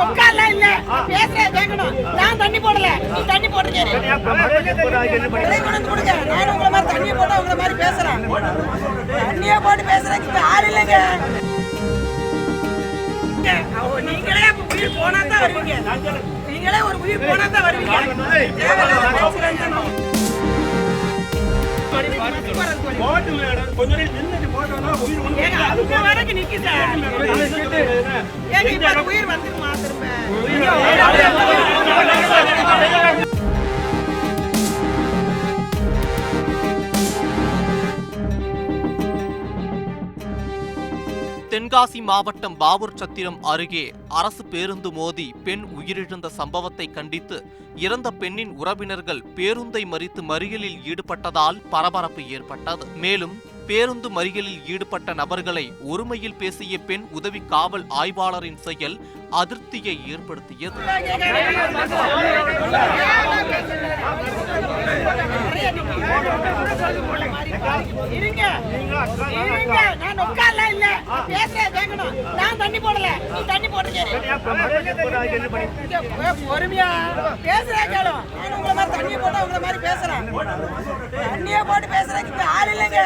உட்கார்ல இல்ல பேசுறேன் கேட்கணும். நான் தண்ணி போடல, நீ தண்ணி போட்டுக்கேரு. கொடுங்க. நான் உங்களை மாதிரி தண்ணி போட்டு உங்களை மாதிரி பேசுறேன். தண்ணியை போட்டு பேசுறதுக்கு இப்ப ஆள் இல்லைங்க. நீங்களே உயிர் போனா தான் வருவீங்க. நீங்களே ஒரு உயிர் போனா தான் வருவீங்க. உயிர் வந்துருமா திரும்ப? தென்காசி மாவட்டம் பாவூர் சத்திரம் அருகே அரசு பேருந்து மோதி பெண் உயிரிழந்த சம்பவத்தை கண்டித்து இறந்த பெண்ணின் உறவினர்கள் பேருந்தை மறித்து மறியலில் ஈடுபட்டதால் பரபரப்பு ஏற்பட்டது. மேலும் பேருந்து மறியலில் ஈடுபட்ட நபர்களை ஒருமையில் பேசிய பெண் உதவி காவல் ஆய்வாளரின் செயல் அதிருப்தியை ஏற்படுத்தியது. பொறுமையா பேசுறேன். உங்களை மாதிரி தண்ணியை போட்டு உங்களை மாதிரி பேசுறேன். தண்ணியை போட்டு பேசுறதுக்கு ஆள் இல்லைங்க.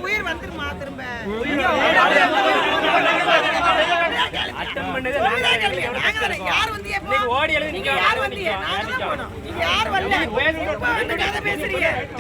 உயிர் வந்துருமா திரும்ப?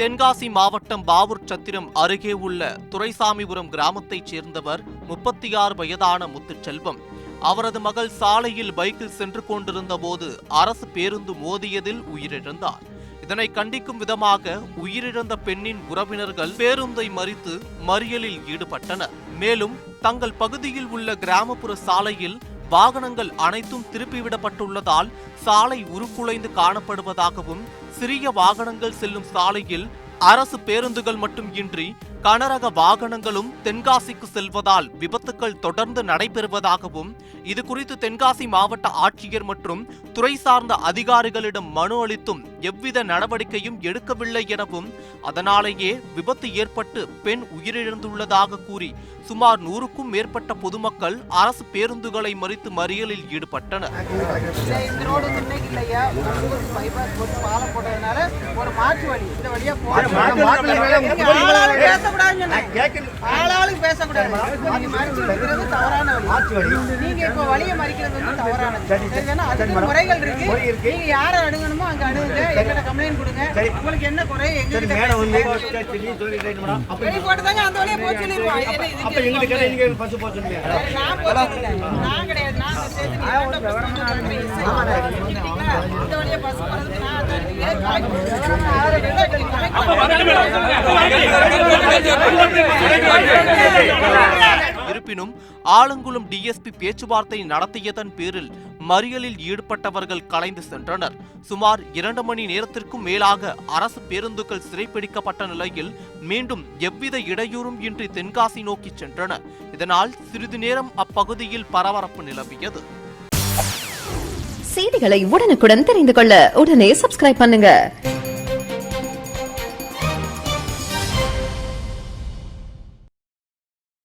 தென்காசி மாவட்டம் பாவூர் சத்திரம் அருகே உள்ள துரைசாமிபுரம் கிராமத்தைச் சேர்ந்தவர் 36 வயதான முத்துச்செல்வம். அவரது மகள் சாலையில் பைக்கில் சென்று கொண்டிருந்த போது அரசு பேருந்து மோதியதில் உயிரிழந்தார். இதனை கண்டிக்கும் விதமாக உயிரிழந்த பெண்ணின் உறவினர்கள் பேருந்தை மறித்து மறியலில் ஈடுபட்டனர். மேலும் தங்கள் பகுதியில் உள்ள கிராமப்புற சாலையில் வாகனங்கள் அனைத்தும் திருப்பிவிடப்பட்டுள்ளதால் சாலை உருக்குலைந்து காணப்படுவதாகவும் சிறிய வாகனங்கள் செல்லும் சாலையில் அரசு பேருந்துகள் மட்டும் இன்றி கனரக வாகனங்களும் தென்காசிக்கு செல்வதால் விபத்துக்கள் தொடர்ந்து நடைபெறுவதாகவும் இது குறித்து தென்காசி மாவட்ட ஆட்சியர் மற்றும் துறை சார்ந்த அதிகாரிகளிடம் மனு அளித்தும் எவ்வித நடவடிக்கையும் எடுக்கவில்லை எனவும் அதனாலேயே விபத்து ஏற்பட்டு பெண் உயிரிழந்துள்ளதாக கூறி சுமார் 100க்கும் மேற்பட்ட பொதுமக்கள் அரசு பேருந்துகளை மறித்து மறியலில் ஈடுபட்டனர். ஆளாளுக்கு பேசக்கூடாது. நீங்க இப்ப வழிய மறிக்கிறது வந்து தவறானது. அதுக்கு முறைகள் இருக்கு. நீங்க யாரை அணுகணுமோ அங்க அணுகுங்க. எங்கிட்ட கம்ப்ளைண்ட் கொடுங்க. உங்களுக்கு என்ன குறை எங்ககிட்ட போட்டுதாங்க அந்த வழியை போய் சொல்லிடுவோம். நான் கிடையாது. இந்த வழியை பஸ் இருப்பினும் ஆலங்குளம் டிஎஸ்பி பேச்சுவார்த்தை நடத்தியதன் பேரில் மறியலில் ஈடுபட்டவர்கள் கலைந்து சென்றனர். சுமார் 2 மணி நேரத்திற்கும் மேலாக அரசு பேருந்துகள் சிறைப்பிடிக்கப்பட்ட நிலையில் மீண்டும் எவ்வித இடையூறும் இன்றி தென்காசி நோக்கி சென்றன. இதனால் சிறிது நேரம் அப்பகுதியில் பரபரப்பு நிலவியது. செய்திகளை உடனுக்குடன் தெரிந்து கொள்ள உடனே சப்ஸ்கிரைப் பண்ணுங்க.